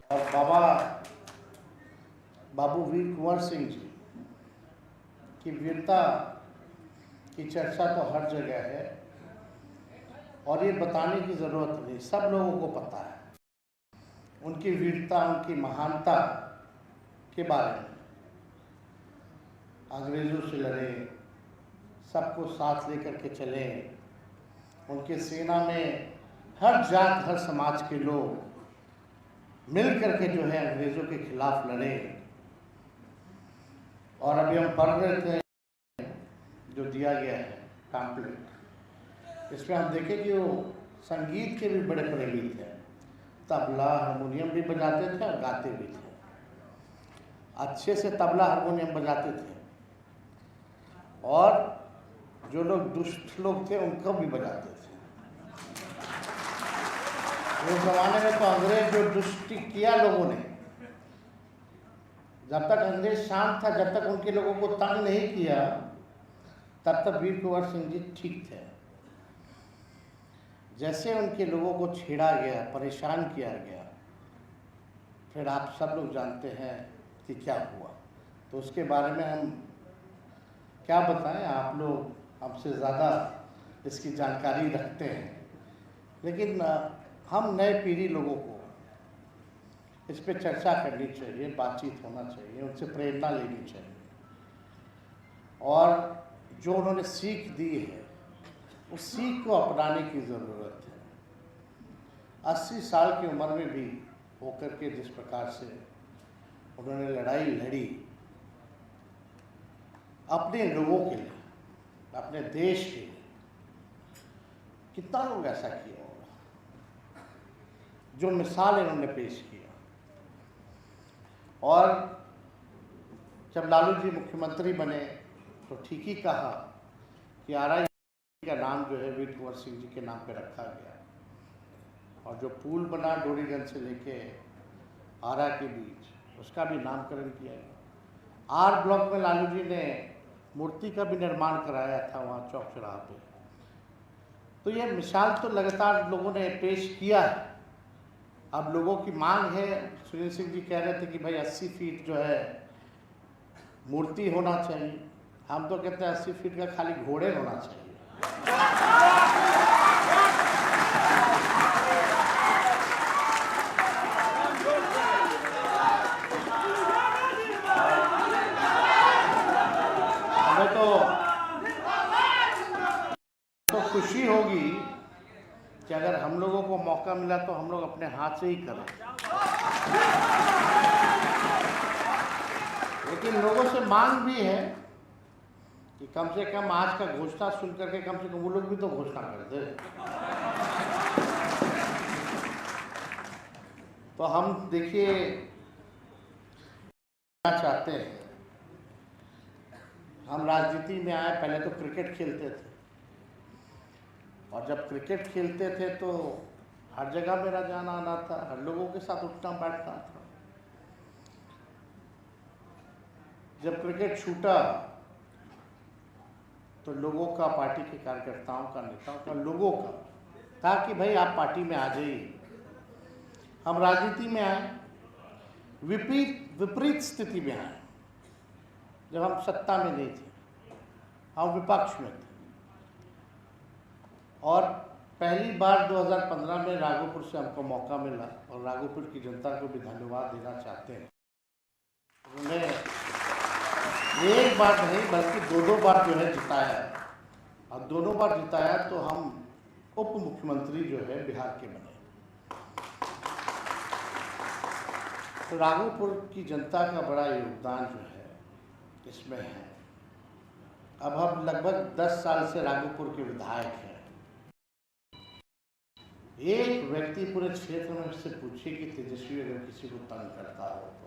और बाबू वीर कुंवर सिंह जी की वीरता की चर्चा तो हर जगह है और ये बताने की ज़रूरत नहीं, सब लोगों को पता है उनकी वीरता, उनकी महानता के बारे में। अंग्रेज़ों से लड़े, सबको साथ लेकर के चले, उनके सेना में हर जात हर समाज के लोग मिल करके जो है अंग्रेज़ों के खिलाफ लड़े। और अभी हम पढ़ रहे थे जो दिया गया है पैम्पलेट, इसमें हम देखें कि वो संगीत के भी बड़े प्रेमी थे, तबला हारमोनियम भी बजाते थे और गाते भी थे, अच्छे से तबला हारमोनियम बजाते थे। और जो लोग दुष्ट लोग थे उनको भी बजाते थे। उस जमाने में तो अंग्रेज जो दुष्टि किया लोगों ने, जब तक अंग्रेज शांत था, जब तक उनके लोगों को तंग नहीं किया, तब तक वीर कुंवर सिंह जी ठीक थे। जैसे उनके लोगों को छेड़ा गया, परेशान किया गया, फिर आप सब लोग जानते हैं कि क्या हुआ। तो उसके बारे में हम क्या बताएं, आप लोग हमसे ज़्यादा इसकी जानकारी रखते हैं, लेकिन हम नए पीढ़ी लोगों को इस पे चर्चा करनी चाहिए, बातचीत होना चाहिए, उनसे प्रेरणा लेनी चाहिए। और जो उन्होंने सीख दी है उस सीख को अपनाने की ज़रूरत है। 80 साल की उम्र में भी होकर के जिस प्रकार से उन्होंने लड़ाई लड़ी अपने लोगों के लिए, अपने देश के लिए, कितना लोग ऐसा किया होगा, जो मिसाल इन्होंने पेश किया। और जब लालू जी मुख्यमंत्री बने तो ठीक ही कहा कि आरा का नाम जो है वीर कुंवर सिंह जी के नाम पे रखा गया, और जो पुल बना डोरीगंज से लेके आरा के बीच, उसका भी नामकरण किया गया। आर ब्लॉक में लालू जी ने मूर्ति का भी निर्माण कराया था वहाँ चौक चौराहा पे। तो ये मिसाल तो लगातार लोगों ने पेश किया है। अब लोगों की मांग है, सुनील सिंह जी कह रहे थे कि भाई 80 फीट जो है मूर्ति होना चाहिए, हम तो कहते हैं 80 फीट का खाली घोड़े होना चाहिए। हमें तो खुशी होगी कि अगर हम लोगों को मौका मिला तो हम लोग अपने हाथ से ही करें, लेकिन लोगों से मांग भी है कि कम से कम आज का घोषणा सुन करके कम से कम वो लोग भी तो घोषणा कर दे। तो हम देखिए चाहते हैं, हम राजनीति में आए, पहले तो क्रिकेट खेलते थे, और जब क्रिकेट खेलते थे तो हर जगह मेरा जाना आना था, हर लोगों के साथ उठना बैठना था। जब क्रिकेट छूटा तो लोगों का, पार्टी के कार्यकर्ताओं का, नेताओं का, लोगों का था कि भाई आप पार्टी में आ जाइए। हम राजनीति में आए, विपरीत स्थिति में आए। जब हम सत्ता में नहीं थे, हम विपक्ष में थे। और पहली बार 2015 में राघोपुर से हमको मौका मिला, और राघोपुर की जनता को भी धन्यवाद देना चाहते हैं। उन्होंने एक बार नहीं बल्कि दो बार जो है जिताया, और दोनों बार जिताया तो हम उप मुख्यमंत्री जो है बिहार के बने। तो राघोपुर की जनता का बड़ा योगदान जो है इसमें है। अब हम लगभग 10 साल से राघोपुर के विधायक हैं। एक व्यक्ति पूरे क्षेत्र में से पूछिए कि तेजस्वी अगर किसी को तंग करता हो तो,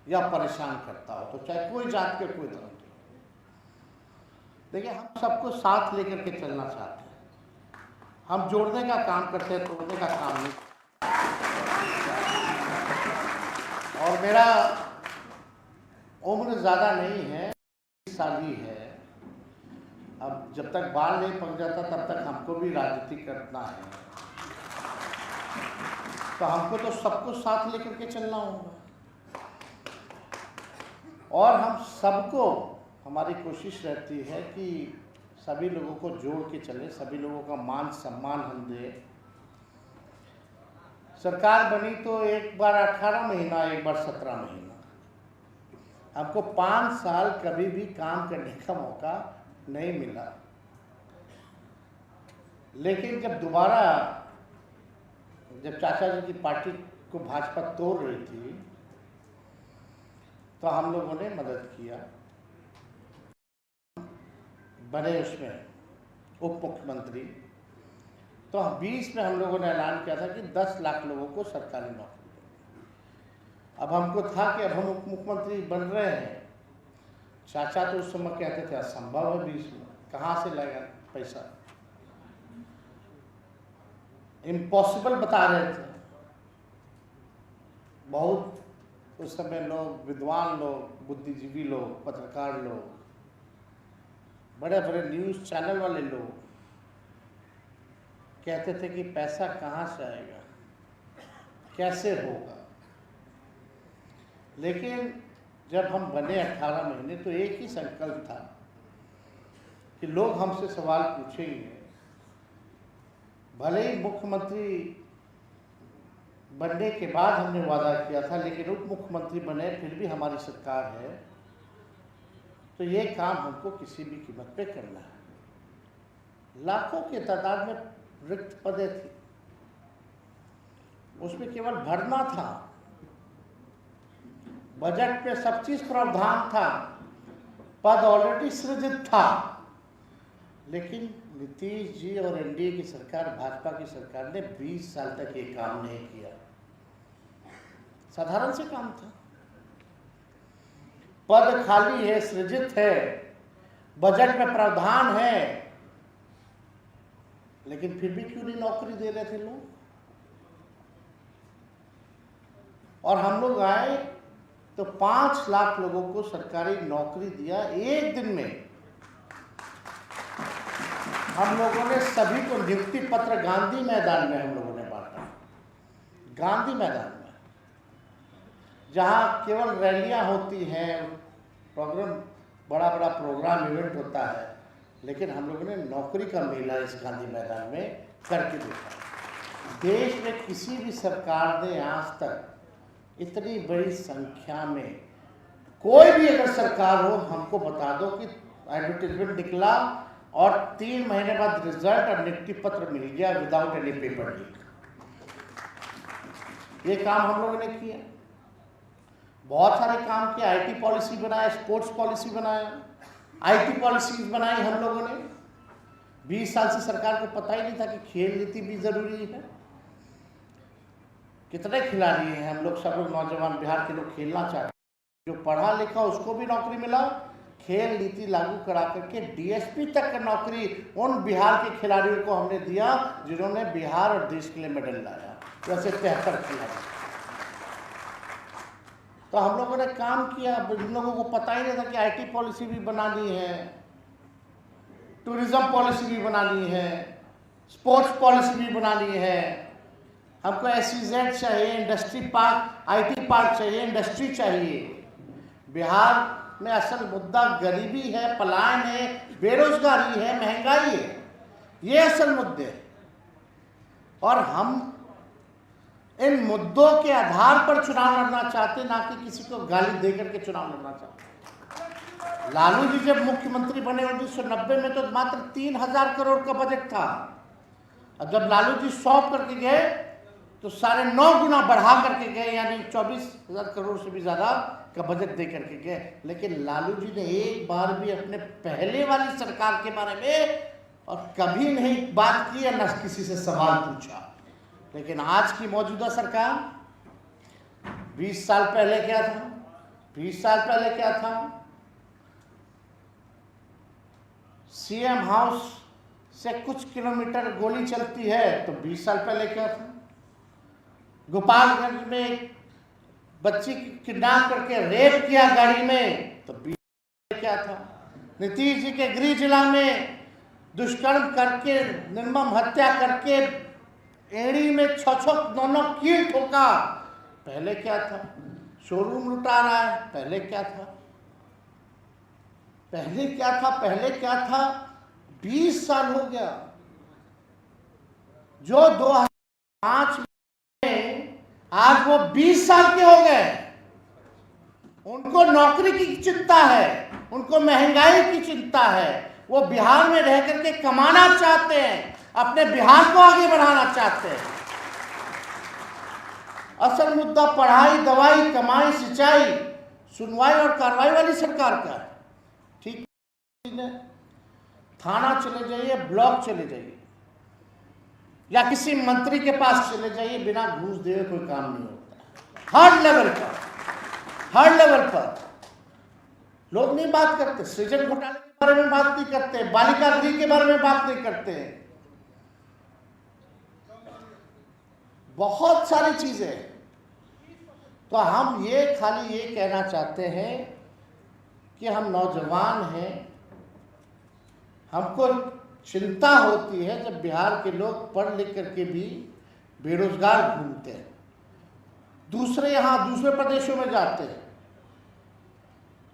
या परेशान करता हो तो, चाहे कोई जात के कोई धर्म के, देखिए हम सबको साथ लेकर के चलना चाहते हैं। हम जोड़ने का काम करते हैं, तोड़ने का काम नहीं। और मेरा उम्र ज़्यादा नहीं है, 20 साल ही है। अब जब तक बाल नहीं पक जाता तब तक हमको भी राजनीति करना है। तो हमको तो सबको साथ लेकर के चलना होगा। और हम सबको, हमारी कोशिश रहती है कि सभी लोगों को जोड़ के चले, सभी लोगों का मान सम्मान हम दें। सरकार बनी तो एक बार 18 महीना, एक बार 17 महीना, हमको 5 साल कभी भी काम करने का मौका नहीं मिला। लेकिन जब चाचा जी की पार्टी को भाजपा तोड़ रही थी तो हम लोगों ने मदद किया, बने उसमें उप मुख्यमंत्री। तो 20 में हम लोगों ने ऐलान किया था कि 10 लाख लोगों को सरकारी नौकरी देंगे। अब हमको था कि अब हम उप मुख्यमंत्री बन रहे हैं। चाचा तो उस समय कहते थे असंभव है, 20 में कहाँ से लाएगा पैसा, इम्पॉसिबल बता रहे थे। बहुत उस समय लोग, विद्वान लोग, बुद्धिजीवी लोग, पत्रकार लोग, बड़े बड़े न्यूज़ चैनल वाले लोग कहते थे कि पैसा कहाँ से आएगा, कैसे होगा। लेकिन जब हम बने 18 महीने तो एक ही संकल्प था कि लोग हमसे सवाल पूछेंगे। भले ही मुख्यमंत्री बनने के बाद हमने वादा किया था, लेकिन उप मुख्यमंत्री बने फिर भी हमारी सरकार है, तो ये काम हमको किसी भी कीमत पे करना है। लाखों की तादाद में रिक्त पदें थी, उसमें केवल भरना था। बजट में सब चीज प्रावधान था, पद ऑलरेडी सृजित था, लेकिन नीतीश जी और एनडीए की सरकार, भाजपा की सरकार ने 20 साल तक ये काम नहीं किया। साधारण से काम था, पद खाली है, सृजित है, बजट में प्रावधान है, लेकिन फिर भी क्यों नहीं नौकरी दे रहे थे लोग। और हम लोग आए तो 5 लाख लोगों को सरकारी नौकरी दिया एक दिन में। हम लोगों ने सभी को नियुक्ति पत्र गांधी मैदान में हम लोगों ने बांटा। गांधी मैदान में, जहां केवल रैलियां होती हैं, प्रोग्राम, बड़ा बड़ा प्रोग्राम इवेंट होता है, लेकिन हम लोगों ने नौकरी का मेला इस गांधी मैदान में करके देखा। देश में किसी भी सरकार ने आज तक इतनी बड़ी संख्या में, कोई भी अगर सरकार हो, हमको बता दो कि एडवर्टीजमेंट निकला और 3 महीने बाद रिजल्ट और नियुक्ति पत्र मिल गया विदाउट एनी पेपर लीक। ये काम हम लोगों ने किया। बहुत सारे काम किए, आईटी पॉलिसी बनाया, स्पोर्ट्स पॉलिसी बनाया, आईटी पॉलिसीज बनाई हम लोगों ने। 20 साल से सरकार को पता ही नहीं था कि खेल नीति भी जरूरी है। कितने खिलाड़ी हैं हम लोग, सब लोग नौजवान बिहार के लोग खेलना चाहते हैं, जो पढ़ा लिखा उसको भी नौकरी मिला। खेल नीति लागू करा करके डीएसपी तक का नौकरी उन बिहार के खिलाड़ियों को हमने दिया जिन्होंने बिहार और देश के लिए मेडल लाया, जैसे 73 खिलाड़ी। तो हम लोगों ने काम किया। इन लोगों को पता ही नहीं था कि आईटी पॉलिसी भी बनानी है, टूरिज्म पॉलिसी भी बनानी है, स्पोर्ट्स पॉलिसी भी बनानी है। हमको SEZ चाहिए, इंडस्ट्री पार्क, आईटी पार्क चाहिए, इंडस्ट्री चाहिए। बिहार में असल मुद्दा गरीबी है, पलायन है, बेरोजगारी है, महंगाई है, ये असल मुद्दे हैं। और हम इन मुद्दों के आधार पर चुनाव लड़ना चाहते, ना कि किसी को गाली देकर के चुनाव लड़ना चाहते। लालू जी जब मुख्यमंत्री बने 1990 में तो मात्र 3000 करोड़ का बजट था, और जब लालू जी सौंप करके गए तो 9.5 गुना बढ़ा करके गए, यानी 24,000 करोड़ से भी ज्यादा का बजट दे करके गए। लेकिन लालू जी ने एक बार भी अपने पहले वाली सरकार के बारे में और कभी नहीं बात की, न किसी से सवाल पूछा। लेकिन आज की मौजूदा सरकार 20 साल पहले क्या था, 20 साल पहले क्या था, सीएम हाउस से कुछ किलोमीटर गोली चलती है तो 20 साल पहले क्या था। गोपालगंज में एक बच्ची किडनैप करके रेप किया गाड़ी में तो 20 साल क्या था। नीतीश जी के गृह जिला में दुष्कर्म करके, निर्मम हत्या करके एड़ी में 6-6-9-9 कील ठोका। पहले क्या था? शोरूम लुटा रहा है। पहले क्या था? पहले क्या था? पहले क्या था? 20 साल हो गया। जो 2005 में, आज वो 20 साल के हो गए। उनको नौकरी की चिंता है, उनको महंगाई की चिंता है। वो बिहार में रह करके कमाना चाहते हैं, अपने बिहार को आगे बढ़ाना चाहते हैं। असल मुद्दा पढ़ाई, दवाई, कमाई, सिंचाई, सुनवाई और कार्रवाई वाली सरकार का है। ठीक है, थाना चले जाइए, ब्लॉक चले जाइए, या किसी मंत्री के पास चले जाइए, बिना घूस दिए कोई काम नहीं होता। हर लेवल पर, हर लेवल पर लोग नहीं बात करते। सृजन घोटाले के बारे में बात नहीं करते, बालिका गृह के बारे में बात नहीं करते। बहुत सारी चीजें। तो हम ये खाली ये कहना चाहते हैं कि हम नौजवान हैं, हमको चिंता होती है जब बिहार के लोग पढ़ लिख करके भी बेरोजगार घूमते हैं, दूसरे यहाँ दूसरे प्रदेशों में जाते हैं।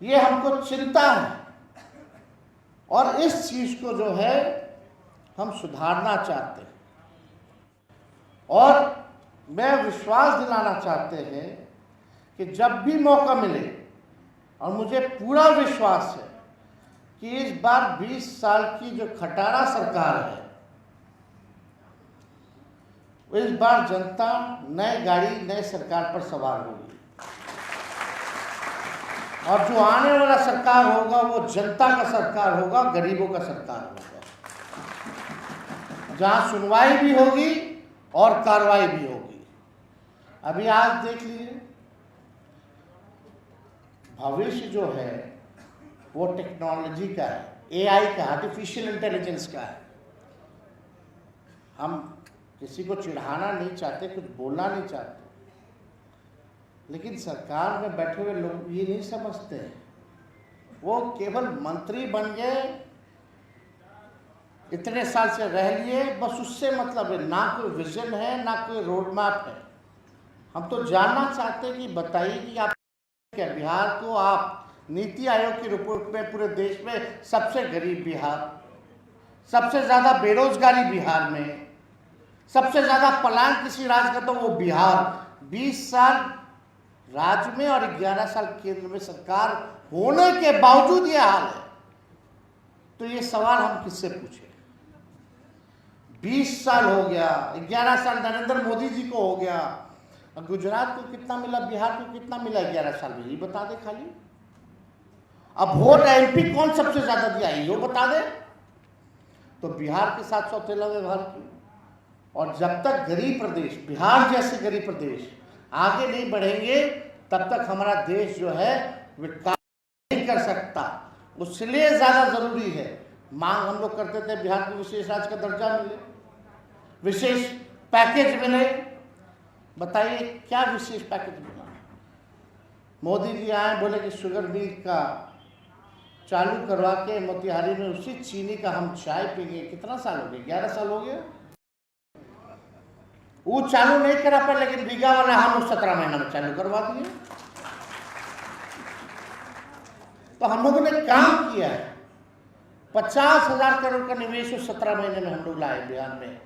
ये हमको चिंता है और इस चीज को जो है हम सुधारना चाहते हैं। और मैं विश्वास दिलाना चाहते हैं कि जब भी मौका मिले, और मुझे पूरा विश्वास है कि इस बार 20 साल की जो खटारा सरकार है, इस बार जनता नई गाड़ी नई सरकार पर सवार होगी। और जो आने वाला सरकार होगा वो जनता का सरकार होगा, गरीबों का सरकार होगा, जहां सुनवाई भी होगी और कार्रवाई भी होगी। अभी आज देख लीजिए, भविष्य जो है वो टेक्नोलॉजी का है, एआई का, आर्टिफिशियल इंटेलिजेंस का है। हम किसी को चिढ़ाना नहीं चाहते, कुछ बोलना नहीं चाहते, लेकिन सरकार में बैठे हुए लोग ये नहीं समझते हैं। वो केवल मंत्री बन गए, इतने साल से रह लिए, बस उससे मतलब है, ना कोई विजन है, ना कोई रोड मैप है। हम तो जानना चाहते हैं कि बताइए कि आप क्या बिहार को आप नीति आयोग की रिपोर्ट में पूरे देश में सबसे गरीब बिहार, सबसे ज्यादा बेरोजगारी बिहार में, सबसे ज्यादा पलायन किसी राज्य का तो वो बिहार। 20 साल राज्य में और 11 साल केंद्र में सरकार होने के बावजूद ये हाल है। तो ये सवाल हम किससे पूछे? 20 साल हो गया, 11 साल नरेंद्र मोदी जी को हो गया, गुजरात को कितना मिला, बिहार को कितना मिला 11 साल में, ये बता दे खाली। अब वोट एमपी कौन सबसे ज्यादा दिया है ये बता दे। तो बिहार के साथ सौतेलावे भारत की। और जब तक गरीब प्रदेश, बिहार जैसे गरीब प्रदेश आगे नहीं बढ़ेंगे, तब तक हमारा देश जो है विकास नहीं कर सकता। उसलिए ज्यादा जरूरी है, मांग हम लोग करते थे बिहार को विशेष राज्य का दर्जा मिले, विशेष पैकेज मिले। बताइए क्या विशेष पैकेज मिला? मोदी जी आए, बोले कि शुगर मिल का चालू करवा के मोतिहारी में उसी चीनी का हम चाय पीएंगे। कितना साल हो गया? 11 साल हो गया। वो चालू नहीं करा पाए, लेकिन बीघा वाला हम 17 महीना में चालू करवा दिए। तो हम लोगों ने काम किया है। 50,000 करोड़ का निवेश 17 महीने में हम लोग लाए बिहार में।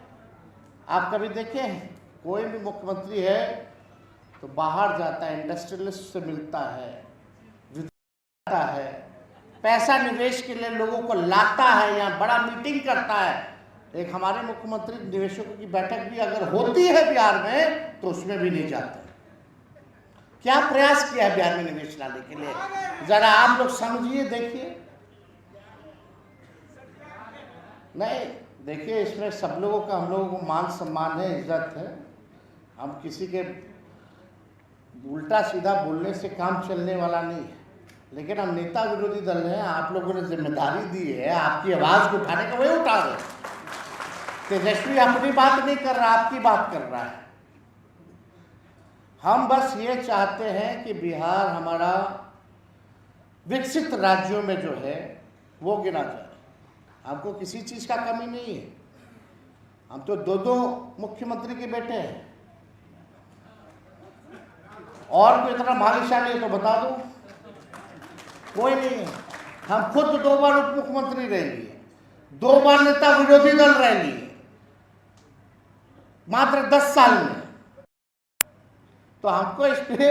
आप कभी देखे हैं कोई भी मुख्यमंत्री है तो बाहर जाता है, इंडस्ट्रियलिस्ट से मिलता है, विदेश है, पैसा निवेश के लिए लोगों को लाता है, यहाँ बड़ा मीटिंग करता है। एक हमारे मुख्यमंत्री निवेशकों की बैठक भी अगर होती है बिहार में तो उसमें भी नहीं जाते। क्या प्रयास किया है बिहार में निवेश लाने के लिए? जरा आप लोग समझिए, देखिए। नहीं, देखिए, इसमें सब लोगों का, हम लोगों को मान सम्मान है, इज्जत है। हम किसी के उल्टा सीधा बोलने से काम चलने वाला नहीं है। लेकिन हम नेता विरोधी दल हैं, आप लोगों ने जिम्मेदारी दी है, आपकी आवाज को उठाने का, वही उठा रहे। तेजस्वी अपनी बात नहीं कर रहा, आपकी बात कर रहा है। हम बस ये चाहते हैं कि बिहार हमारा विकसित राज्यों में जो है वो गिना जाए। हमको किसी चीज का कमी नहीं है। हम तो दो दो मुख्यमंत्री के बेटे हैं, और कोई इतना भाग्यशाली है तो बता दो, कोई नहीं है। हम खुद 2 बार उप मुख्यमंत्री रह लिए, 2 बार नेता विरोधी दल रह लिए मात्र 10 साल में। तो हमको इस पे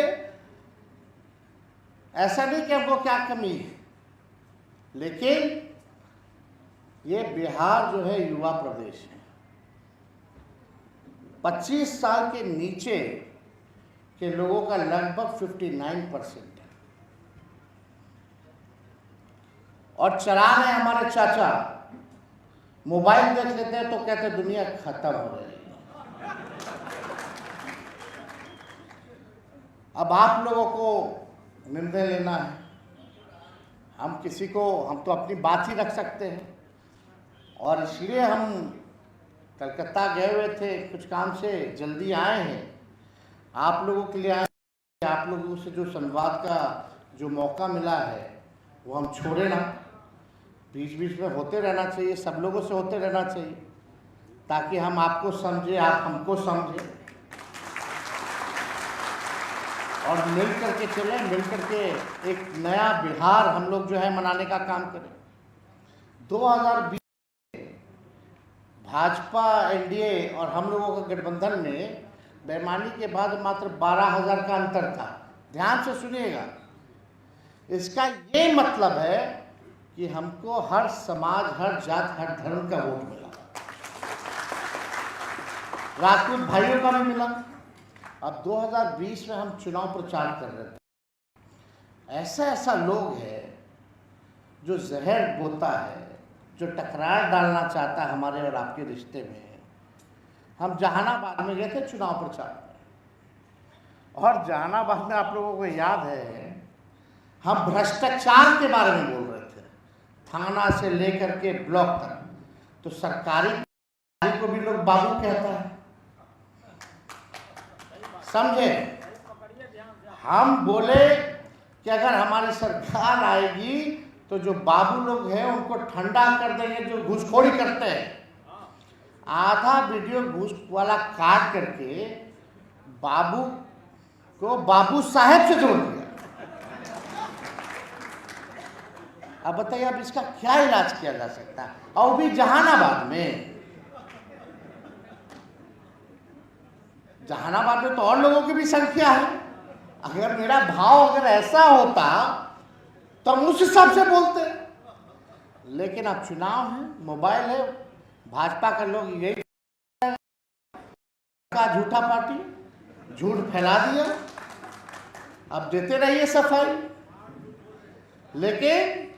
ऐसा नहीं कि हमको क्या कमी है, लेकिन ये बिहार जो है युवा प्रदेश है। 25 साल के नीचे के लोगों का लगभग 59% है, और चला रहे हमारे चाचा मोबाइल देख लेते हैं तो कहते हैं दुनिया खत्म हो रही है। अब आप लोगों को निर्णय लेना है। हम किसी को, हम तो अपनी बात ही रख सकते हैं, और इसलिए हम कलकत्ता गए हुए थे कुछ काम से, जल्दी आए हैं आप लोगों के लिए आए। आप लोगों से जो संवाद का जो मौका मिला है वो हम छोड़े ना, बीच बीच में होते रहना चाहिए, सब लोगों से होते रहना चाहिए, ताकि हम आपको समझे, आप हमको समझे, और मिल करके चले, मिल करके एक नया बिहार हम लोग जो है मनाने का काम करें। 2020 भाजपा एनडीए और हम लोगों का गठबंधन में बेईमानी के बाद मात्र 12,000 का अंतर था। ध्यान से सुनिएगा, इसका ये मतलब है कि हमको हर समाज, हर जात, हर धर्म का वोट मिला, राजपूत भाइयों का भी मिला। अब 2020 में हम चुनाव प्रचार कर रहे थे, ऐसा लोग है जो जहर बोता है, जो टकरार डालना चाहता है हमारे और आपके रिश्ते में। हम जहानाबाद में गए थे चुनाव प्रचार में, और जहानाबाद में आप लोगों को याद है हम भ्रष्टाचार के बारे में बोल रहे थे, थाना से लेकर के ब्लॉक तक। तो सरकारी को भी लोग बाबू कहता है, समझे। हम बोले कि अगर हमारी सरकार आएगी तो जो बाबू लोग हैं उनको ठंडा कर देंगे, जो घूसखोरी करते हैं। आधा वीडियो घूस वाला काट करके बाबू को बाबू साहेब से जोड़ दिया। अब बताइए, अब इसका क्या इलाज किया जा सकता है, और भी जहानाबाद में। जहानाबाद में तो और लोगों की भी संख्या है। अगर मेरा भाव अगर ऐसा होता तो हम उस हिसाब से बोलते, लेकिन अब चुनाव है, मोबाइल है, भाजपा का लोग यही का झूठा पार्टी झूठ फैला दिया। अब देते रहिए सफाई, लेकिन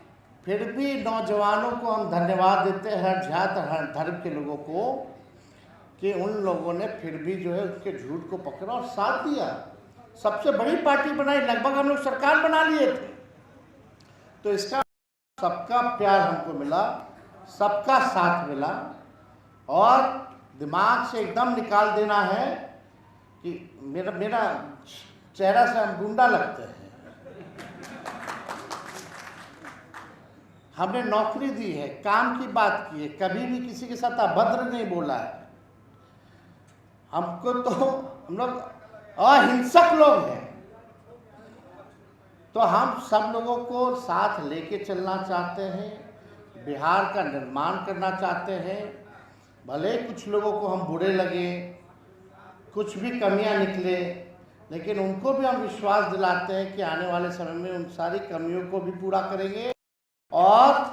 फिर भी नौजवानों को हम धन्यवाद देते हैं, हर जात हर धर्म के लोगों को, कि उन लोगों ने फिर भी जो है उसके झूठ को पकड़ा और साथ दिया। सबसे बड़ी पार्टी बनाई, लगभग हम लोग सरकार बना लिए थे। तो इसका सबका प्यार हमको मिला, सबका साथ मिला, और दिमाग से एकदम निकाल देना है कि मेरा चेहरा से हम गुंडा लगते हैं। हमने नौकरी दी है, काम की बात की है, कभी भी किसी के साथ अभद्र नहीं बोला है। हमको तो, हम लोग अहिंसक लोग हैं, तो हम सब लोगों को साथ लेके चलना चाहते हैं, बिहार का निर्माण करना चाहते हैं। भले कुछ लोगों को हम बुरे लगे, कुछ भी कमियां निकले, लेकिन उनको भी हम विश्वास दिलाते हैं कि आने वाले समय में उन सारी कमियों को भी पूरा करेंगे और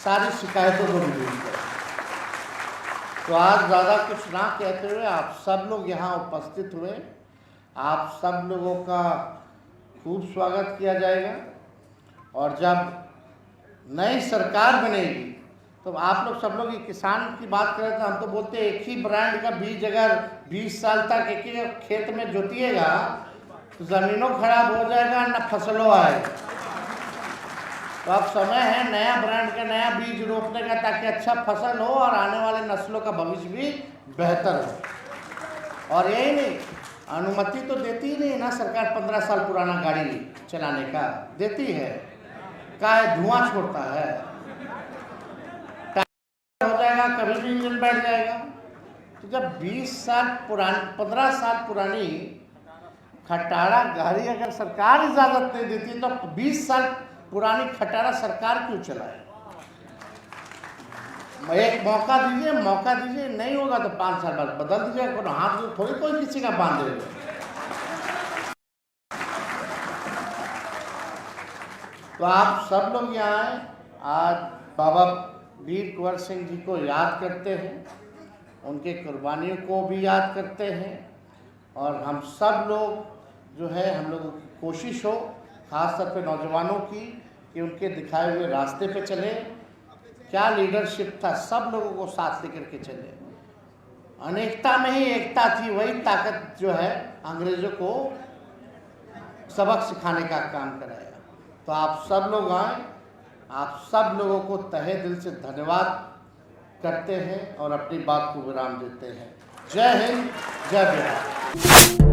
सारी शिकायतों को भी दूर करेंगे। तो आज ज़्यादा कुछ ना कहते हुए आप सब लोग यहाँ उपस्थित हुए, आप सब लोगों का खूब स्वागत किया जाएगा। और जब नई सरकार बनेगी तो आप लोग सब लोग, किसान की बात करें तो हम तो बोलते हैं एक ही ब्रांड का बीज अगर 20 साल तक एक ही खेत में जोतिएगा तो ज़मीनों खराब हो जाएगा, न फसलों आएगा। तो अब समय है नया ब्रांड का नया बीज रोपने का, ताकि अच्छा फसल हो और आने वाले नस्लों का भविष्य भी बेहतर हो। और यही नहीं, अनुमति तो देती ही नहीं ना सरकार 15 साल पुराना गाड़ी चलाने का, देती है का धुआं छोड़ता है, हो जाएगा कभी भी इंजन बैठ जाएगा। तो तो जब 15 साल पुरानी खटारा गाड़ी अगर सरकार इजाजत नहीं देती तो 20 साल पुरानी खटारा सरकार क्यों चलाए? एक मौका दीजिए, नहीं होगा तो 5 साल बाद बदल दीजिए। कोनो हाथ में थोड़ी कोई किसी का बांधे हुए। तो आप सब लोग यहाँ आए, आज बाबा वीर कुंवर सिंह जी को याद करते हैं, उनके कुर्बानियों को भी याद करते हैं। और हम सब लोग जो है, हम लोगों की कोशिश हो, खास तौर पे नौजवानों की, कि उनके दिखाए हुए रास्ते पे चले। क्या लीडरशिप था, सब लोगों को साथ लेकर के चले। अनेकता में ही एकता थी, वही ताकत जो है अंग्रेजों को सबक सिखाने का काम कराया। तो आप सब लोग आए, आप सब लोगों को तहे दिल से धन्यवाद करते हैं और अपनी बात को विराम देते हैं। जय हिंद, जय बिहार।